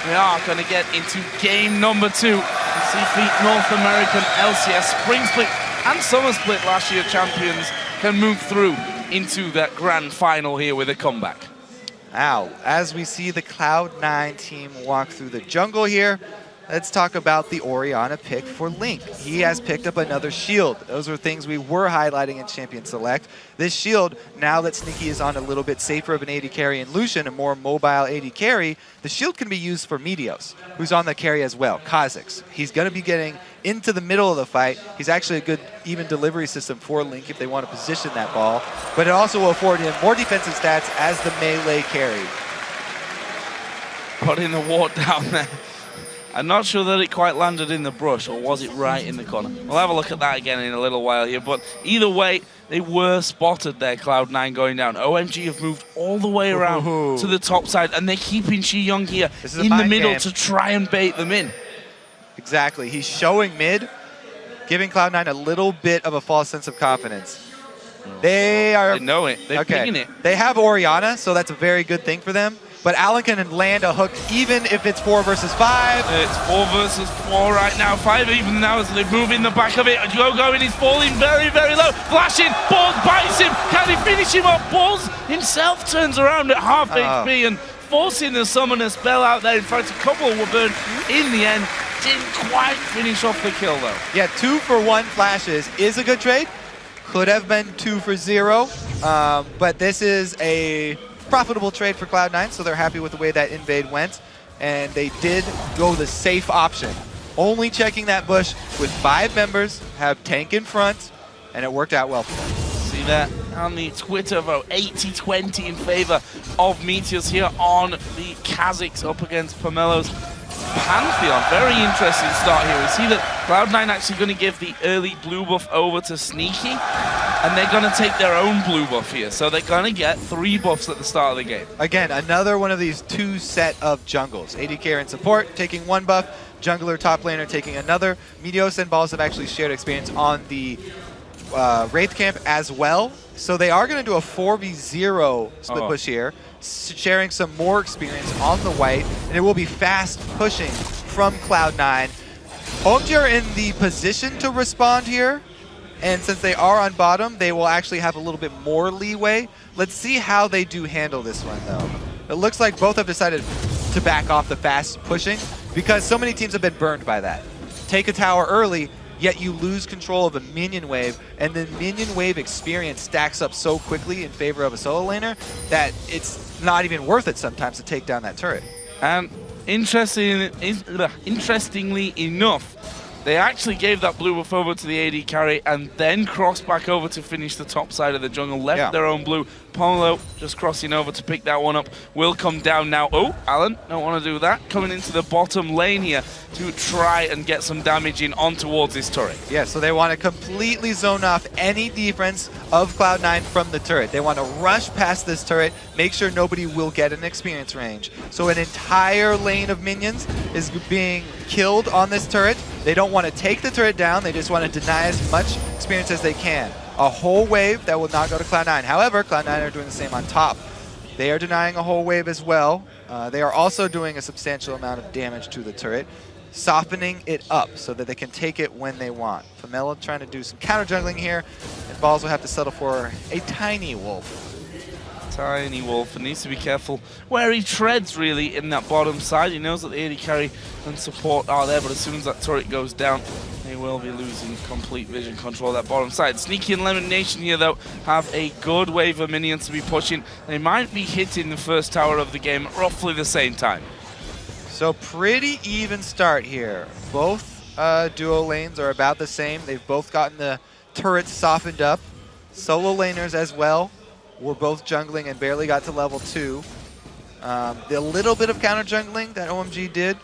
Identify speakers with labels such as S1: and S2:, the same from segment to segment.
S1: We are going to get into game number 2. The C-Fleet North American LCS Spring Split and Summer Split last year champions can move through into that grand final here with a comeback.
S2: Now, as we see the Cloud9 team walk through the jungle here, let's talk about the Orianna pick for Link. He has picked up another shield. Those are things we were highlighting in Champion Select. This shield, now that Sneaky is on a little bit safer of an AD carry in Lucian, a more mobile AD carry, the shield can be used for Meteos, who's on the carry as well, Kha'Zix. He's going to be getting into the middle of the fight. He's actually a good even delivery system for Link if they want to position that ball, but it also will afford him more defensive stats as the melee carry.
S1: Putting the ward down there. I'm not sure that it quite landed in the brush, or was it right in the corner? We'll have a look at that again in a little while here, but either way, they were spotted there, Cloud9 going down. OMG have moved all the way around to the top side, and they're keeping Shi-Young here in the middle to try and bait them in.
S2: Exactly. He's showing mid, giving Cloud9 a little bit of a false sense of confidence. They
S1: know it. They're picking it.
S2: They have Orianna, so that's a very good thing for them. But Allen can land a hook even if it's 4 versus 5.
S1: It's 4 versus 4 right now. 5 even now as they move in the back of it. Gogo and he's falling very, very low. Flashing. Balls bites him. Can he finish him up? Balls himself turns around at half HP and forcing the summoner spell out there. In fact, a couple were burned in the end. Didn't quite finish off the kill though.
S2: Yeah, 2 for 1 flashes is a good trade. Could have been 2 for 0. But this is a profitable trade for Cloud9, so they're happy with the way that invade went, and they did go the safe option. Only checking that bush with 5 members, have tank in front, and it worked out well for them.
S1: See that on the Twitter vote, 80-20 in favor of Meteos here on the Kha'Zix up against Pomelo's Pantheon. Very interesting start here. We see that Cloud9 actually going to give the early blue buff over to Sneaky, and they're going to take their own blue buff here. So they're going to get 3 buffs at the start of the game.
S2: Again, another one of these 2 set of jungles. AD carry and support taking 1 buff, jungler top laner taking another. Meteos and Balls have actually shared experience on the Wraith camp as well. So they are going to do a 4v0 split push here, sharing some more experience on the white, and it will be fast pushing from Cloud9. OMG are in the position to respond here, and since they are on bottom, they will actually have a little bit more leeway. Let's see how they do handle this one, though. It looks like both have decided to back off the fast pushing because so many teams have been burned by that. Take a tower early, yet you lose control of a minion wave, and the minion wave experience stacks up so quickly in favor of a solo laner that it's not even worth it sometimes to take down that turret.
S1: And interestingly enough, they actually gave that blue buff over to the AD carry and then crossed back over to finish the top side of the jungle, left their own blue. Pomelo just crossing over to pick that one up. Will come down now. Oh, Allen, don't want to do that. Coming into the bottom lane here to try and get some damage in on towards this turret.
S2: Yeah, so they want to completely zone off any defense of Cloud9 from the turret. They want to rush past this turret, make sure nobody will get an experience range. So an entire lane of minions is being killed on this turret. They don't want to take the turret down, they just want to deny as much experience as they can. A whole wave that will not go to Cloud9. However, Cloud9 are doing the same on top. They are denying a whole wave as well. They are also doing a substantial amount of damage to the turret, softening it up so that they can take it when they want. Pomelo trying to do some counter jungling here, and Balls will have to settle for a tiny wolf.
S1: Tiny wolf, and needs to be careful where he treads really in that bottom side. He knows that the AD carry and support are there, but as soon as that turret goes down, they will be losing complete vision control of that bottom side. Sneaky and Lemon Nation here though have a good wave of minions to be pushing. They might be hitting the first tower of the game at roughly the same time.
S2: So pretty even start here. Both duo lanes are about the same. They've both gotten the turrets softened up. Solo laners as well. We're both jungling and barely got to level 2. The little bit of counter jungling that OMG did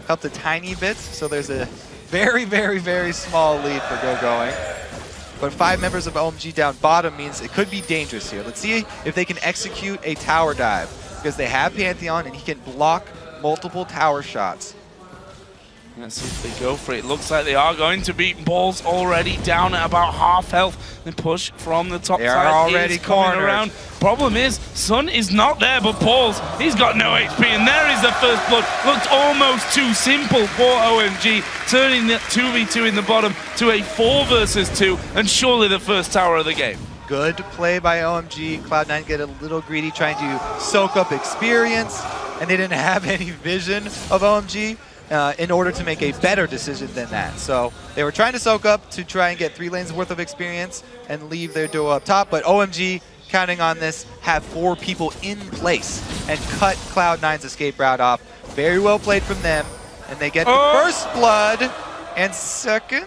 S2: helped a tiny bit, so there's a very, very, very small lead for Go-Going. But 5 members of OMG down bottom means it could be dangerous here. Let's see if they can execute a tower dive, because they have Pantheon and he can block multiple tower shots.
S1: Let's see if they go for it. Looks like they are going to beat. Balls already down at about half health. The push from the top
S2: They
S1: side
S2: are already
S1: is coming
S2: cornered.
S1: around. Problem is, Sun is not there, but Balls, he's got no HP, and there is the first blood. Looked almost too simple for OMG, turning the 2v2 in the bottom to a 4 versus 2, and surely the first tower of the game.
S2: Good play by OMG. Cloud9 get a little greedy trying to soak up experience, and they didn't have any vision of OMG in order to make a better decision than that. So they were trying to soak up to try and get 3 lanes worth of experience and leave their duo up top, but OMG, counting on this, have 4 people in place and cut Cloud9's escape route off. Very well played from them, and they get the first blood, and second,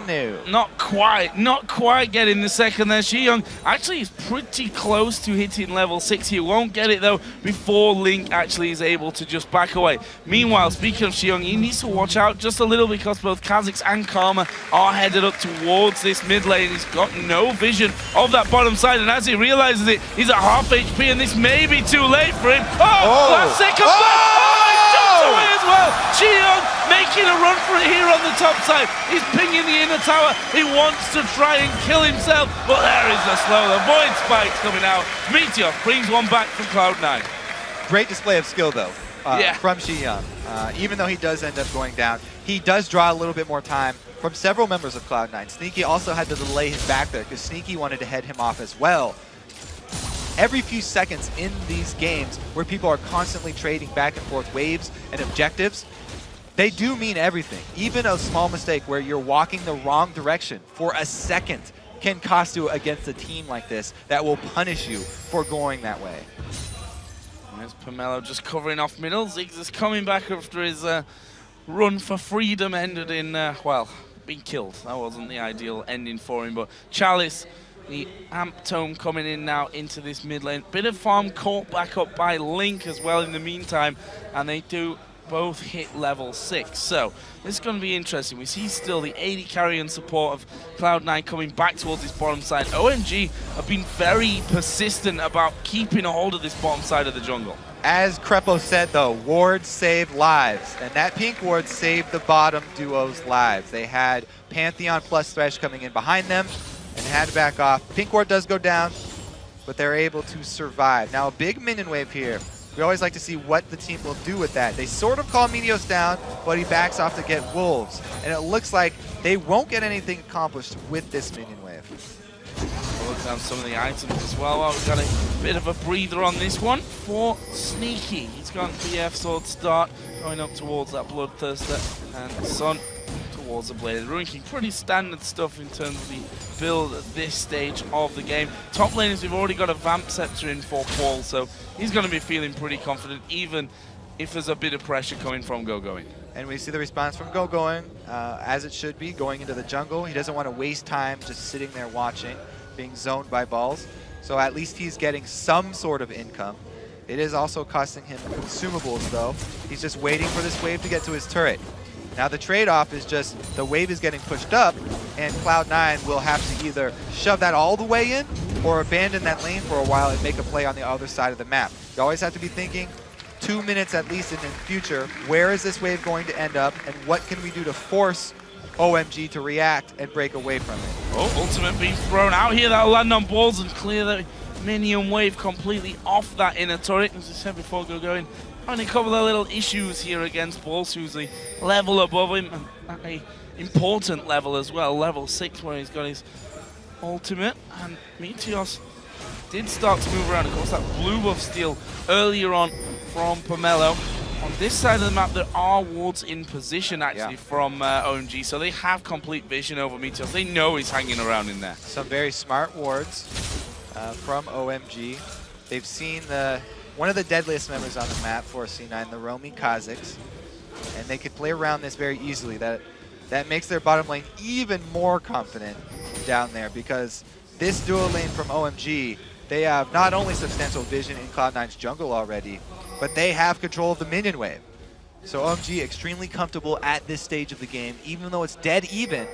S2: no.
S1: Not quite getting the second there. Xiyoung actually is pretty close to hitting level 6. He won't get it though before Link actually is able to just back away. Meanwhile, speaking of Xiyoung, he needs to watch out just a little because both Kha'Zix and Karma are headed up towards this mid lane. He's got no vision of that bottom side, and as he realizes it, he's at half HP, and this may be too late for him. Last second away as well. Xiyoung making a run for it here on the top side. He's pinging the inner tower. He wants to try and kill himself, but there is the slow. The Void Spike's coming out. Meteor brings one back from Cloud9.
S2: Great display of skill, though, from Xiyoung. Even though he does end up going down, he does draw a little bit more time from several members of Cloud9. Sneaky also had to delay his back there because Sneaky wanted to head him off as well. Every few seconds in these games where people are constantly trading back and forth waves and objectives, they do mean everything. Even a small mistake where you're walking the wrong direction for a second can cost you against a team like this that will punish you for going that way.
S1: There's Pomelo just covering off middle. Ziggs is coming back after his run for freedom ended in, well, being killed. That wasn't the ideal ending for him, but Chalice, the Amp Tome coming in now into this mid lane. Bit of farm caught back up by Link as well in the meantime, and they do both hit level 6. So this is going to be interesting. We see still the AD carry and support of Cloud9 coming back towards this bottom side. OMG have been very persistent about keeping a hold of this bottom side of the jungle.
S2: As Krepo said, though, wards save lives, and that pink ward saved the bottom duo's lives. They had Pantheon plus Thresh coming in behind them and had to back off. Pink ward does go down, but they're able to survive. Now a big minion wave here. We always like to see what the team will do with that. They sort of call Meteos down, but he backs off to get Wolves. And it looks like they won't get anything accomplished with this minion wave.
S1: We'll look down some of the items as well. We've got a bit of a breather on this one for Sneaky. He's got BF Sword start, going up towards that Bloodthirster, and Sun towards the Blade of the Ruin King. Pretty standard stuff in terms of the build at this stage of the game. Top laners, we've already got a Vamp Scepter in for Paul, so he's going to be feeling pretty confident, even if there's a bit of pressure coming from Gogoing.
S2: And we see the response from Gogoing, as it should be, going into the jungle. He doesn't want to waste time just sitting there watching, being zoned by balls. So at least he's getting some sort of income. It is also costing him consumables, though. He's just waiting for this wave to get to his turret. Now the trade-off is just the wave is getting pushed up, and Cloud9 will have to either shove that all the way in or abandon that lane for a while and make a play on the other side of the map. You always have to be thinking 2 minutes at least in the future, where is this wave going to end up, and what can we do to force OMG to react and break away from it?
S1: Oh, ultimate being thrown out here. That'll land on balls and clear the minion wave completely off that inner turret. As I said before, Gogoing having a couple of little issues here against Balls, who's the level above him, and a important level as well, level 6, where he's got his ultimate. And Meteos did start to move around. Of course, that blue buff steal earlier on from Pomelo. On this side of the map, there are wards in position, actually, from OMG, so they have complete vision over Meteos. They know he's hanging around in there.
S2: Some very smart wards from OMG. They've seen one of the deadliest members on the map for C9, the roaming Kha'Zix, and they could play around this very easily. That makes their bottom lane even more confident down there, because this duo lane from OMG, they have not only substantial vision in Cloud9's jungle already, but they have control of the minion wave. So OMG extremely comfortable at this stage of the game, even though it's dead even.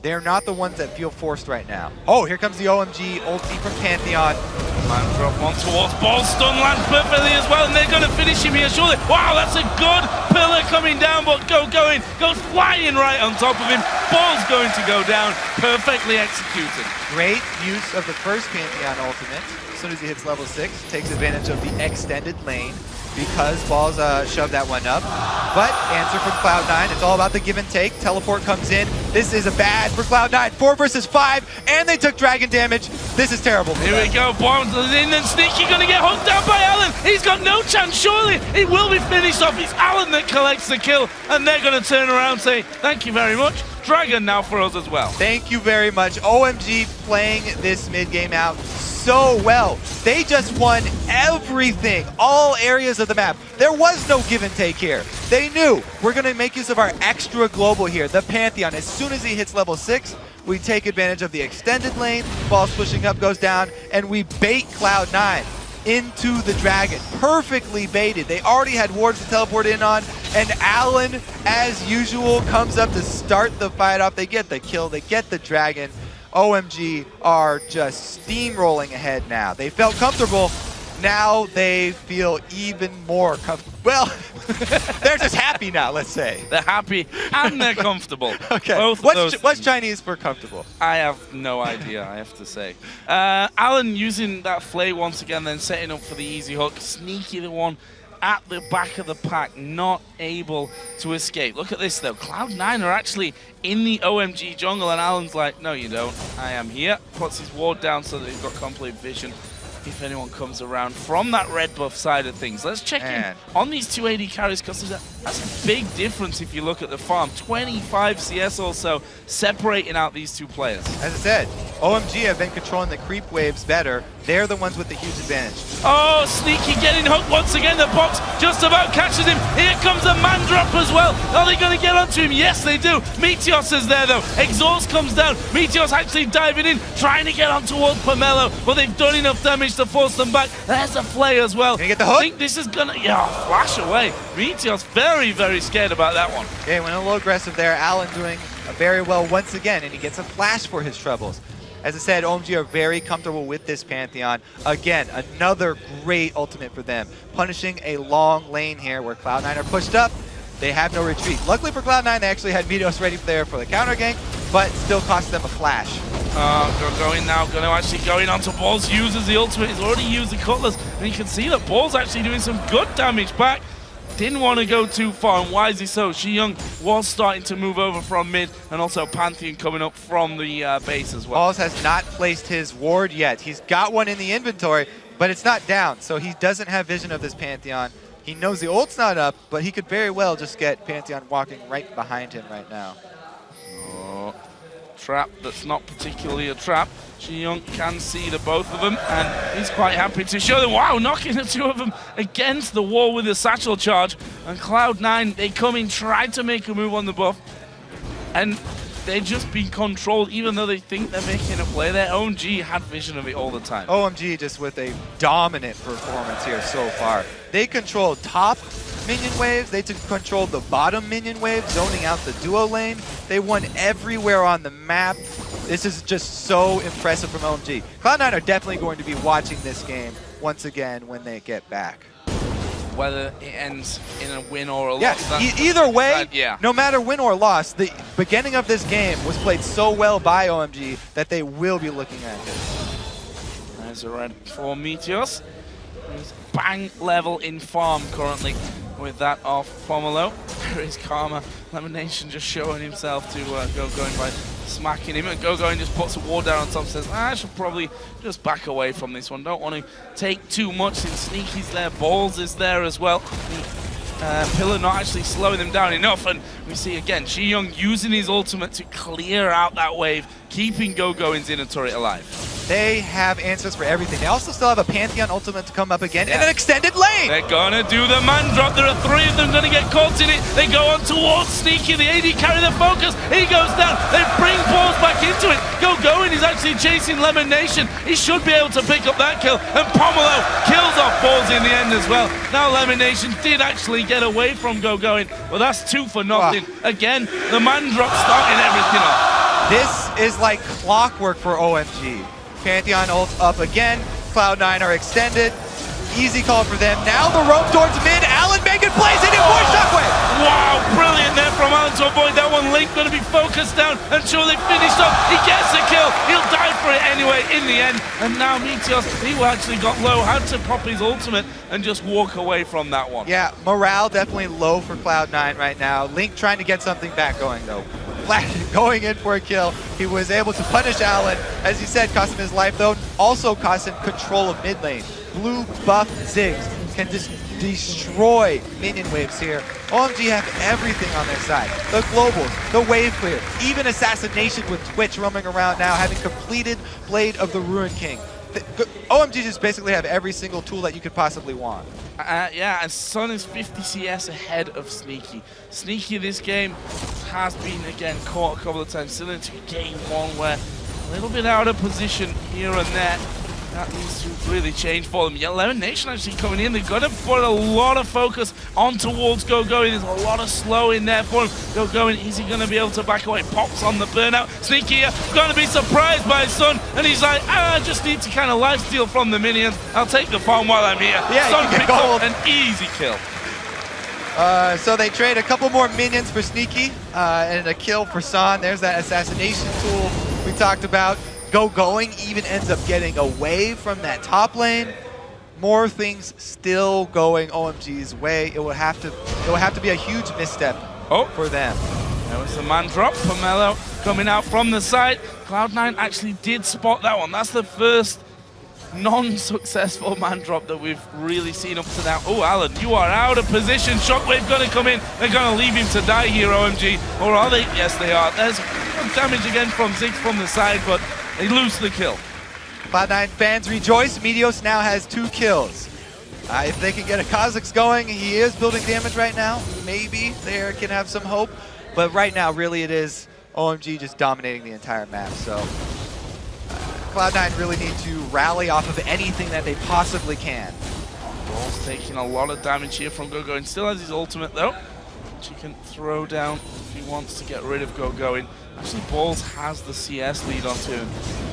S2: They're not the ones that feel forced right now. Oh, here comes the OMG ulti from Pantheon.
S1: Man drop one towards Ball, stun lands perfectly as well, and they're going to finish him here, surely. Wow, that's a good pillar coming down down, but Going goes flying right on top of him. Ball's going to go down, perfectly executed.
S2: Great use of the first Pantheon ultimate. As soon as he hits level 6, takes advantage of the extended lane because Balls shoved that one up. But answer from Cloud9, it's all about the give and take. Teleport comes in. This is a bad for Cloud9. 4 versus 5, and they took dragon damage. This is terrible.
S1: Here we go, Balls is in and Sneaky gonna get hooked down by Alan. He's got no chance, surely. It will be finished off. It's Alan that collects the kill, and they're gonna turn around and say, thank you very much. Dragon now for us as well.
S2: Thank you very much. OMG playing this mid game out so well. They just won everything, all areas of the map. There was no give and take here. They knew we're going to make use of our extra global here, the Pantheon. As soon as he hits level 6, we take advantage of the extended lane. Balls pushing up goes down, and we bait Cloud9 into the dragon. Perfectly baited. They already had wards to teleport in on, and Alan, as usual, comes up to start the fight off. They get the kill, they get the dragon. OMG are just steamrolling ahead now. They felt comfortable. Now they feel even more comfortable. Well, they're just happy now, let's say.
S1: They're happy and they're comfortable.
S2: Okay.
S1: Both
S2: What's Chinese for comfortable?
S1: I have no idea, I have to say. Alan using that flay once again, then setting up for the easy hook. Sneaky the one at the back of the pack, not able to escape. Look at this though, Cloud9 are actually in the OMG jungle, and Alan's like, no you don't, I am here. Puts his ward down so that he's got complete vision if anyone comes around from that red buff side of things. Let's check in on these two AD carries, because that's a big difference if you look at the farm. 25 CS or so separating out these two players.
S2: As I said, OMG have been controlling the creep waves better. They're the ones with the huge advantage.
S1: Oh, Sneaky getting hooked once again. The box just about catches him. Here comes the man drop as well. Are they going to get onto him? Yes, they do. Meteos is there, though. Exhaust comes down. Meteos actually diving in, trying to get on towards Pomelo, but they've done enough damage to force them back. There's a flay as well.
S2: Can you get the hook?
S1: I think this is going to, flash away. Meteos very, very scared about that one.
S2: Okay, went a little aggressive there. Alan doing very well once again, and he gets a flash for his troubles. As I said, OMG are very comfortable with this Pantheon. Again, another great ultimate for them. Punishing a long lane here where Cloud9 are pushed up. They have no retreat. Luckily for Cloud9, they actually had Meteos ready there for the counter gank, but still cost them a flash.
S1: Going now, going to actually going onto Balls, uses the ultimate. He's already used the Cutlass, and you can see that Balls actually doing some good damage back. Didn't want to go too far, and wisely so. Xiyoung was starting to move over from mid, and also Pantheon coming up from the base as well.
S2: Balls has not placed his ward yet. He's got one in the inventory, but it's not down, so he doesn't have vision of this Pantheon. He knows the ult's not up, but he could very well just get Pantheon walking right behind him right now.
S1: Oh, trap that's not particularly a trap. Xiyoung can see the both of them, and he's quite happy to show them. Wow, knocking the two of them against the wall with a satchel charge. And Cloud9, they come in, try to make a move on the buff, and they're just being controlled, even though they think they're making a play. Their own G had vision of it all the time.
S2: OMG just with a dominant performance here so far. They controlled top minion waves, they controlled the bottom minion wave, zoning out the duo lane. They won everywhere on the map. This is just so impressive from OMG. Cloud9 are definitely going to be watching this game once again when they get back.
S1: Whether it ends in a win or a loss.
S2: Yes, either way, no matter win or loss, the beginning of this game was played so well by OMG that they will be looking at this.
S1: There's a red for Meteos. He's bang level in farm currently with that off Pomelo. There is Karma. Lemonation just showing himself to going by smacking him, and Going just puts a ward down on top and says, I should probably just back away from this one. Don't want to take too much. Since Sneaky's there, Balls is there as well. Pillar not actually slowing them down enough, and we see again Xiyoung using his ultimate to clear out that wave, keeping Gogoin's inner turret alive.
S2: They have answers for everything. They also still have a Pantheon ultimate to come up again in an extended lane.
S1: They're gonna do the man drop. There are three of them gonna get caught in it. They go on towards Sneaky. The AD carry the focus. He goes down. They bring Balls back into it. Gogoin is actually chasing Lemonation. He should be able to pick up that kill. And Pomelo kills off Balls in the end as well. Now Lemonation did actually get away from Gogoin, but that's 2 for nothing. Wow. Again, the man drop starting everything off.
S2: This is like clockwork for OMG. Pantheon ult up again. Cloud9 are extended. Easy call for them. Now the roam towards mid. Alan making plays in it for Shockwave.
S1: Wow, brilliant going to be focused down and surely finished up. He gets a kill. He'll die for it anyway in the end. And now Meteos, he actually got low, had to pop his ultimate and just walk away from that one.
S2: Yeah, morale definitely low for Cloud9 right now. Link trying to get something back going though. Flash going in for a kill. He was able to punish Allen. As you said, cost him his life though. Also cost him control of mid lane. Blue buff Ziggs can just destroy minion waves here. OMG have everything on their side. The globals, the wave clear, even assassination with Twitch roaming around now, having completed Blade of the Ruin King. OMG just basically have every single tool that you could possibly want.
S1: Yeah, and Sun is 50 CS ahead of Sneaky. Sneaky this game has been, again, caught a couple of times, still into game one where a little bit out of position here and there. That needs to really change for them. Yeah, Lemon Nation actually coming in. They've got to put a lot of focus on towards GoGoing. There's a lot of slow in there for him. GoGoing, is he going to be able to back away? Pops on the burnout. Sneaky here, going to be surprised by his son. And he's like, I just need to kind of lifesteal from the minions. I'll take the farm while I'm here.
S2: Yeah,
S1: Son picks up an easy kill.
S2: So they trade a couple more minions for Sneaky and a kill for San. There's that assassination tool we talked about. GoGoing even ends up getting away from that top lane. More things still going OMG's way. It will have to be a huge misstep for them.
S1: There was a man drop. Pomelo coming out from the side. Cloud9 actually did spot that one. That's the first non-successful man drop that we've really seen up to now. Oh, Alan, you are out of position. Shockwave going to come in. They're going to leave him to die here, OMG. Or are they? Yes, they are. There's damage again from Ziggs from the side, but they lose the kill.
S2: Cloud9 fans rejoice. Meteos now has 2 kills. If they can get a Kha'Zix going, he is building damage right now. Maybe they can have some hope. But right now, really, it is OMG just dominating the entire map. So Cloud9 really need to rally off of anything that they possibly can.
S1: Ball's taking a lot of damage here from GoGoing. Still has his ultimate, though, which he can throw down if he wants to get rid of GoGoing. Actually, Balls has the CS lead onto him.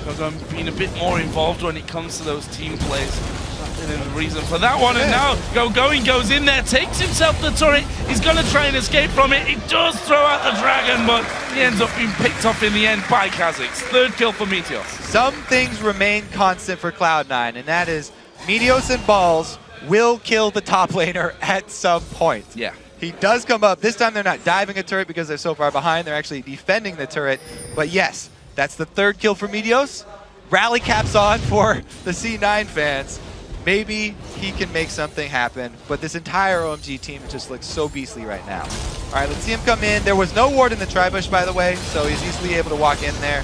S1: GoGoing being a bit more involved when it comes to those team plays. That's been the reason for that one. And now GoGoing goes in there, takes himself the turret. He's going to try and escape from it. He does throw out the dragon, but he ends up being picked off in the end by Kha'Zix. 3rd kill for Meteos.
S2: Some things remain constant for Cloud9, and that is Meteos and Balls will kill the top laner at some point.
S1: Yeah.
S2: He does come up. This time they're not diving a turret because they're so far behind. They're actually defending the turret. But yes, that's the 3rd kill for Meteos. Rally caps on for the C9 fans. Maybe he can make something happen. But this entire OMG team just looks so beastly right now. All right, let's see him come in. There was no ward in the Tribush, by the way, so he's easily able to walk in there.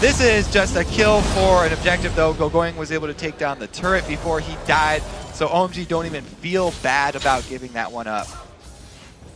S2: This is just a kill for an objective, though. GoGoing was able to take down the turret before he died. So OMG don't even feel bad about giving that one up.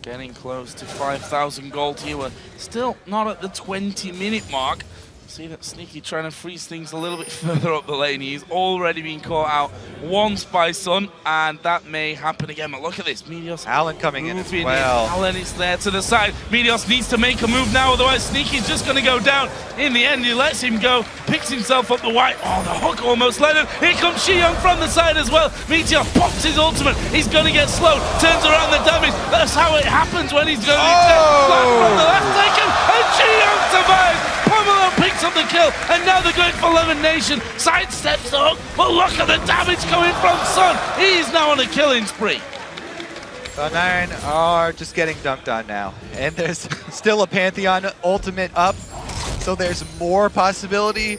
S1: Getting close to 5,000 gold here. We're still not at the 20-minute mark. See that Sneaky trying to freeze things a little bit further up the lane. He's already been caught out once by Sun, and that may happen again. But look at this, Meteos.
S2: Allen coming in as well.
S1: Allen is there to the side. Meteos needs to make a move now, otherwise Sneaky's just going to go down. In the end, he lets him go, picks himself up the white. Oh, the hook almost led him. Here comes Xiong from the side as well. Meteos pops his ultimate. He's going to get slowed, turns around the damage. That's how it happens when he's going from the left taken, and Xiong survives. Pomelo picks up the kill, and now they're going for Lemon Nation. Sidesteps the hook, but look at the damage coming from Sun. He's now on a killing spree.
S2: Cloud9 are just getting dunked on now. And there's still a Pantheon ultimate up, so there's more possibility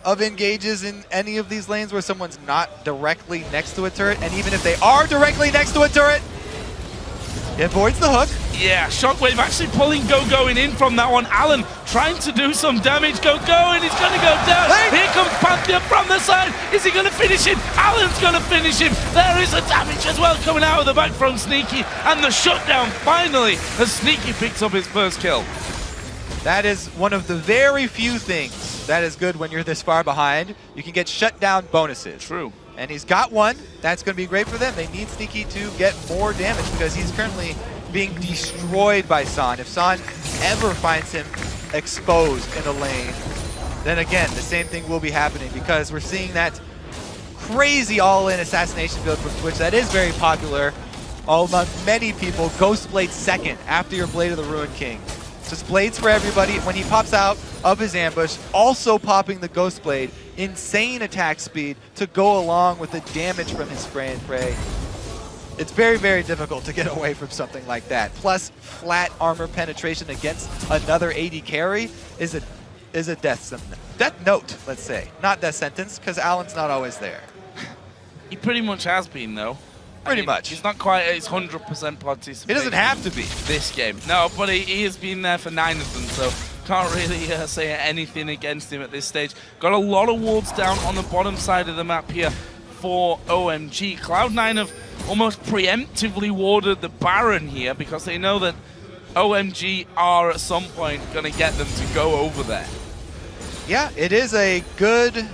S2: of engages in any of these lanes where someone's not directly next to a turret. And even if they are directly next to a turret, it avoids the hook.
S1: Yeah, Shockwave actually pulling GoGoing in from that one. Allen trying to do some damage. GoGoing, he's going to go down. Here comes Pantheon from the side. Is he going to finish him? Allen's going to finish him. There is a damage as well coming out of the back from Sneaky. And the shutdown finally as Sneaky picks up his 1st kill.
S2: That is one of the very few things that is good when you're this far behind. You can get shutdown bonuses.
S1: True.
S2: And he's got one. That's going to be great for them. They need Sneaky to get more damage because he's currently being destroyed by San. If San ever finds him exposed in a lane, then again, the same thing will be happening because we're seeing that crazy all-in assassination build from Twitch that is very popular among many people. Ghost Blade 2nd after your Blade of the Ruin King. Just blades for everybody. When he pops out of his ambush, also popping the Ghost Blade. Insane attack speed to go along with the damage from his spray and pray. It's very, very difficult to get away from something like that. Plus, flat armor penetration against another AD carry is a death note, let's say. Not death sentence, because Allen's not always there.
S1: He pretty much has been, though.
S2: Pretty much.
S1: He's not quite at his 100% participation.
S2: He doesn't have to be.
S1: This game. No, but he has been there for 9 of them, so can't really say anything against him at this stage. Got a lot of wards down on the bottom side of the map here for OMG. Cloud9 have almost preemptively warded the Baron here because they know that OMG are at some point going to get them to go over there.
S2: Yeah, it is a good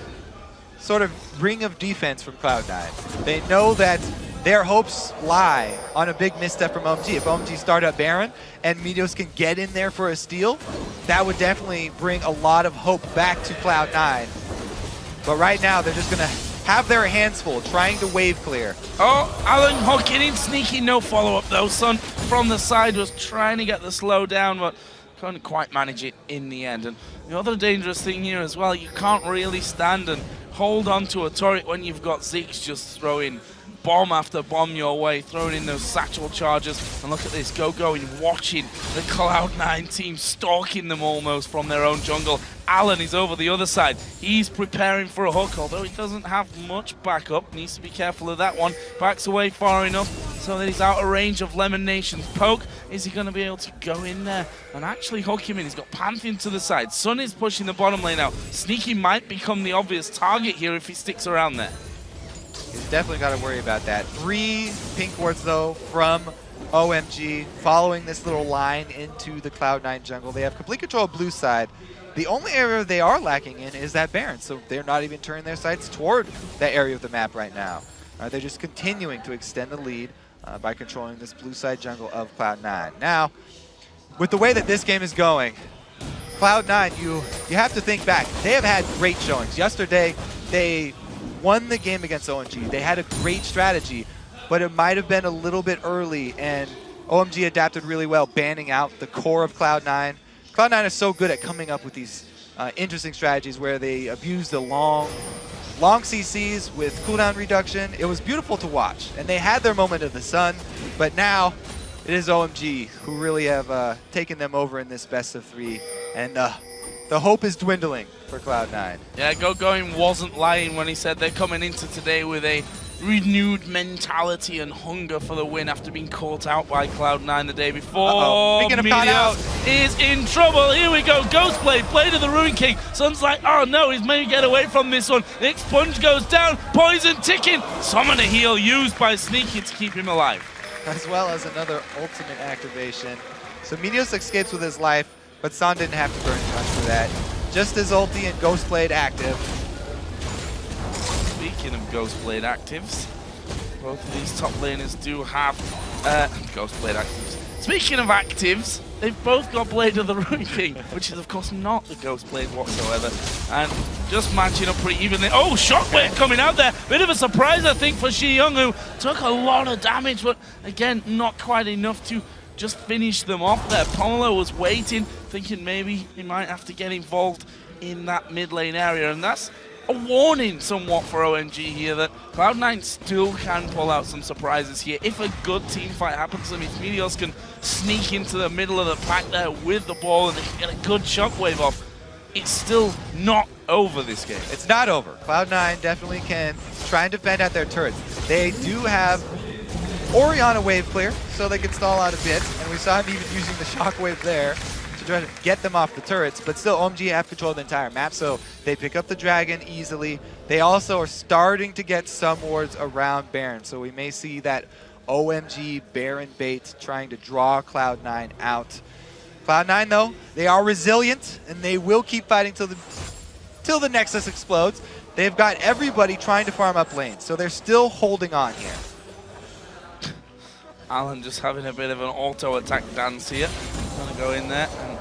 S2: sort of ring of defense from Cloud9. They know that their hopes lie on a big misstep from OMG. If OMG start up Baron and Meteos can get in there for a steal, that would definitely bring a lot of hope back to Cloud9. But right now, they're just going to have their hands full, trying to wave clear.
S1: Oh, Allen hooking in, sneaky, no follow-up though. Sun from the side was trying to get the slow down, but couldn't quite manage it in the end. And the other dangerous thing here as well, you can't really stand and hold on to a turret when you've got Zeke's just throwing bomb after bomb your way, throwing in those satchel charges. And look at this, going, watching the Cloud9 team, stalking them almost from their own jungle. Allen is over the other side. He's preparing for a hook, although he doesn't have much backup. Needs to be careful of that one. Backs away far enough so that he's out of range of Lemon Nation's poke. Is he going to be able to go in there and actually hook him in? He's got Pantheon to the side. Sun is pushing the bottom lane out. Sneaky might become the obvious target here if he sticks around there.
S2: He's definitely got to worry about that. 3 pink wards, though, from OMG, following this little line into the Cloud9 jungle. They have complete control of blue side. The only area they are lacking in is that Baron, so they're not even turning their sights toward that area of the map right now. They're just continuing to extend the lead by controlling this blue side jungle of Cloud9. Now, with the way that this game is going, Cloud9, you have to think back. They have had great showings. Yesterday, they won the game against OMG. They had a great strategy, but it might have been a little bit early, and OMG adapted really well, banning out the core of Cloud9. Cloud9 is so good at coming up with these interesting strategies where they abuse the long CCs with cooldown reduction. It was beautiful to watch, and they had their moment of the sun, but now it is OMG who really have taken them over in this best of 3, and the hope is dwindling for Cloud9.
S1: Yeah, Going wasn't lying when he said they're coming into today with a renewed mentality and hunger for the win after being caught out by Cloud9 the day before.
S2: Speaking of caught out,
S1: is in trouble. Here we go. Ghostblade, Blade of the Ruin King. Sun's like, oh no, he's maybe get away from this one. The Expunge goes down. Poison ticking. Summon a heal used by Sneaky to keep him alive.
S2: As well as another ultimate activation. So Meteos escapes with his life, but San didn't have to burn much for that. Just his ulti and Ghostblade active.
S1: Speaking of Ghostblade actives, both of these top laners do have Ghostblade actives. Speaking of actives, they've both got Blade of the Ruin King, which is of course not the Ghostblade whatsoever. And just matching up pretty evenly. Oh, Shockwave coming out there. Bit of a surprise, I think, for Xiyoung, who took a lot of damage, but again, not quite enough to just finish them off there. Pomelo was waiting, thinking maybe he might have to get involved in that mid lane area, and that's a warning somewhat for OMG here that Cloud9 still can pull out some surprises here. If a good team fight happens to them, if Meteos can sneak into the middle of the pack there with the ball and they can get a good Shockwave off, it's still not over this game.
S2: It's not over. Cloud9 definitely can try and defend at their turrets. They do have Orianna wave clear, so they can stall out a bit, and we saw him even using the Shockwave there to try to get them off the turrets, but still OMG have control of the entire map, so they pick up the dragon easily. They also are starting to get some wards around Baron, so we may see that OMG Baron bait trying to draw Cloud9 out. Cloud9, though, they are resilient, and they will keep fighting till the Nexus explodes. They've got everybody trying to farm up lanes, so they're still holding on here.
S1: Allen just having a bit of an auto-attack dance here. Gonna go in there and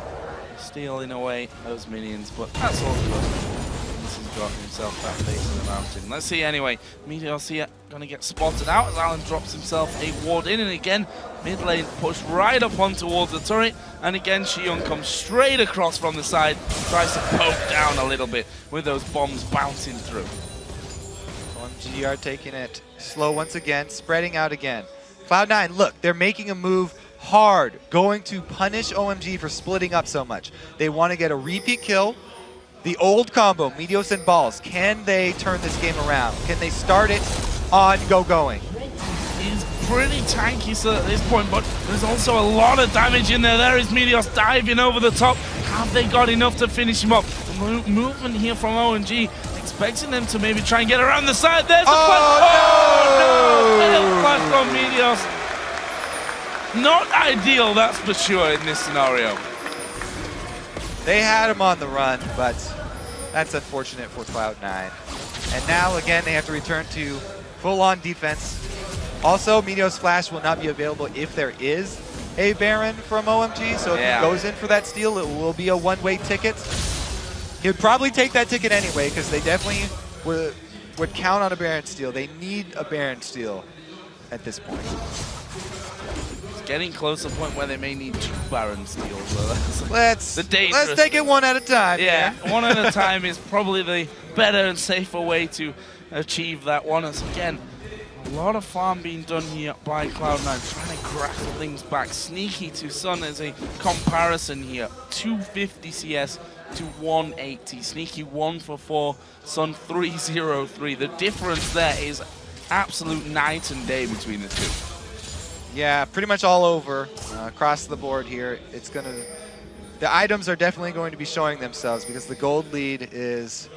S1: stealing away those minions, but that's all good. This is got himself that base of the mountain. Let's see anyway. Meteos here going to get spotted out as Alan drops himself a ward in. And again, mid lane push right up on towards the turret. And again, Xiong comes straight across from the side. Tries to poke down a little bit with those bombs bouncing through.
S2: OMG are taking it slow once again, spreading out again. Cloud9, look, they're making a move hard, going to punish OMG for splitting up so much. They want to get a repeat kill. The old combo, Meteos and Balls, can they turn this game around? Can they start it on going?
S1: He's pretty tanky so at this point, but there's also a lot of damage in there. There is Meteos diving over the top. Have they got enough to finish him up? Movement here from OMG, expecting them to maybe try and get around the side. There's the flash. Oh no! Flash on Meteos. Not ideal, that's for sure, in this scenario.
S2: They had him on the run, but that's unfortunate for Cloud9. And now, again, they have to return to full-on defense. Also, Meteos Flash will not be available if there is a Baron from OMG, so if he goes in for that steal, it will be a one-way ticket. He would probably take that ticket anyway, because they definitely would count on a Baron steal. They need a Baron steal at this point.
S1: Getting close to the point where they may need 2 Baron steals. So
S2: let's take it one at a time.
S1: Yeah, one at a time is probably the better and safer way to achieve that one. As again, a lot of farm being done here by Cloud9, trying to grapple things back. Sneaky to Sun as a comparison here. 250 CS to 180. Sneaky 1 for 4, Sun 303. The difference there is absolute night and day between the two.
S2: Yeah, pretty much all over across the board here. It's gonna, the items are definitely going to be showing themselves because the gold lead is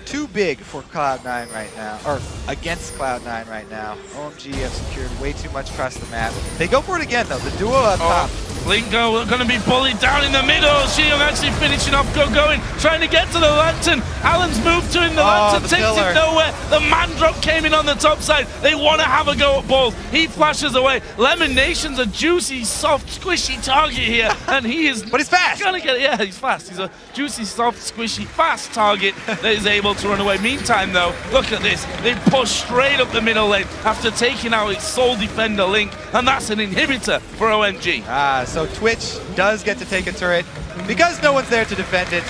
S2: too big for Cloud9 right now, or against Cloud9 right now. OMG have secured way too much across the map. They go for it again though. The duo up top.
S1: Lingo going to be bullied down in the middle. Xiong actually finishing off going, trying to get to the lantern. Alan's moved to him. The lantern takes him nowhere. The man drop came in on the top side. They want to have a go at Balls. He flashes away. Lemon Nation's a juicy, soft, squishy target here, and he is.
S2: But he's fast.
S1: Gonna get it. Yeah, he's fast. He's a juicy, soft, squishy, fast target that is able to run away. Meantime, though, look at this. They push straight up the middle lane after taking out its sole defender Link, and that's an inhibitor for OMG.
S2: So Twitch does get to take a turret because no one's there to defend it.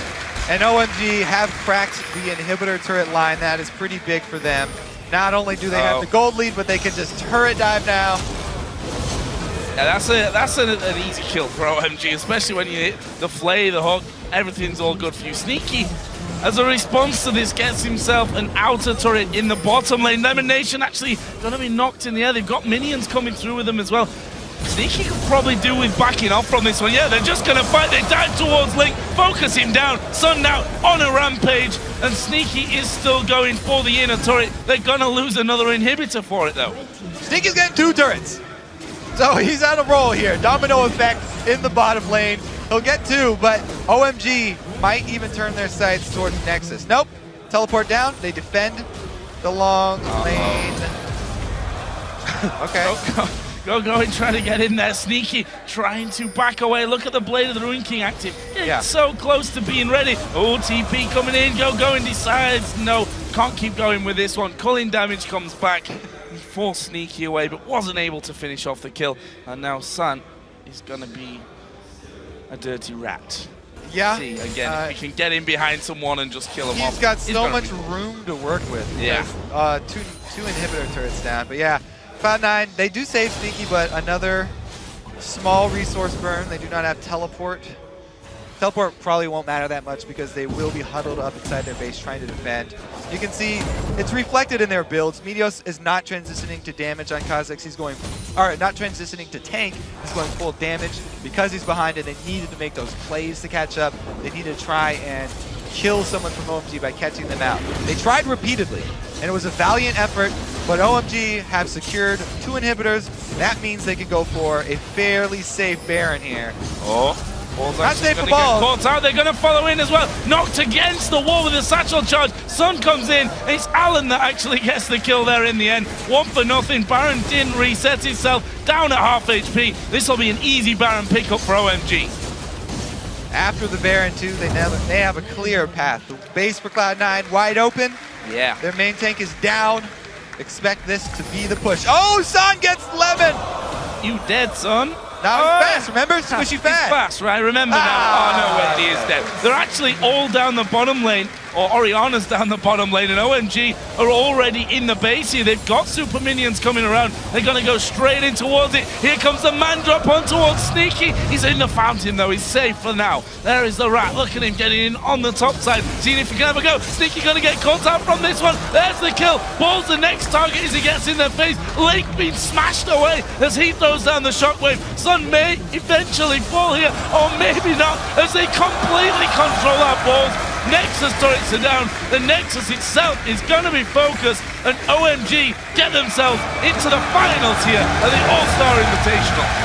S2: And OMG have cracked the inhibitor turret line. That is pretty big for them. Not only do they have the gold lead, but they can just turret dive now.
S1: Yeah, that's an easy kill for OMG, especially when you hit the flay, the hook, everything's all good for you. Sneaky, as a response to this, gets himself an outer turret in the bottom lane. Lemon Nation actually going to be knocked in the air. They've got minions coming through with them as well. Sneaky could probably do with backing off from this one. Yeah, they're just going to fight. They dive towards Link, focus him down. Sun now on a rampage, and Sneaky is still going for the inner turret. They're going to lose another inhibitor for it, though.
S2: Sneaky's getting 2 turrets. So he's on a roll here. Domino effect in the bottom lane. He'll get 2, but OMG might even turn their sights towards Nexus. Nope. Teleport down. They defend the long lane. Okay.
S1: Going, trying to get in there. Sneaky, trying to back away. Look at the Blade of the Ruin King active. It's so close to being ready. Oh, TP coming in. Going decides, no, can't keep going with this one. Culling damage comes back. He forced Sneaky away, but wasn't able to finish off the kill. And now Sun is going to be a dirty rat.
S2: Yeah.
S1: See, again, if we can get in behind someone and just kill him off.
S2: He's got so much room to work with.
S1: Yeah.
S2: Two inhibitor turrets down, but yeah. Cloud9, they do save Sneaky, but another small resource burn. They do not have teleport. Teleport probably won't matter that much because they will be huddled up inside their base trying to defend. You can see it's reflected in their builds. Meteos is not transitioning to damage on Kha'Zix. He's going, or not transitioning to tank. He's going full damage because he's behind it. They needed to make those plays to catch up. They needed to try and kill someone from OMG by catching them out. They tried repeatedly, and it was a valiant effort, but OMG have secured 2 inhibitors. That means they can go for a fairly safe Baron here.
S1: Ball's
S2: not safe for
S1: Balls. They're going to follow in as well. Knocked against the wall with a satchel charge. Sun comes in. It's Alan that actually gets the kill there in the end. 1 for nothing. Baron didn't reset himself. Down at half HP. This will be an easy Baron pickup for OMG.
S2: After the Baron 2, they have a clear path. The base for Cloud9 wide open.
S1: Yeah.
S2: Their main tank is down. Expect this to be the push. Oh, Son gets Lemon!
S1: You dead, son?
S2: Now he's fast, remember? Squishy
S1: He's
S2: fast.
S1: fast, right? Remember now. Oh, no, Wendy is dead. They're actually all down the bottom lane, or Orianna's down the bottom lane, and OMG are already in the base here. They've got super minions coming around. They're going to go straight in towards it. Here comes the man drop on towards Sneaky. He's in the fountain, though. He's safe for now. There is the rat. Look at him getting in on the top side. Seeing if he can have a go. Sneaky going to get caught out from this one. There's the kill. Ball's the next target as he gets in their face. Lake being smashed away as he throws down the shockwave. Sun may eventually fall here, or maybe not, as they completely control our balls. Nexus turrets are down. The Nexus itself is going to be focused, and OMG get themselves into the finals here at the All-Star Invitational.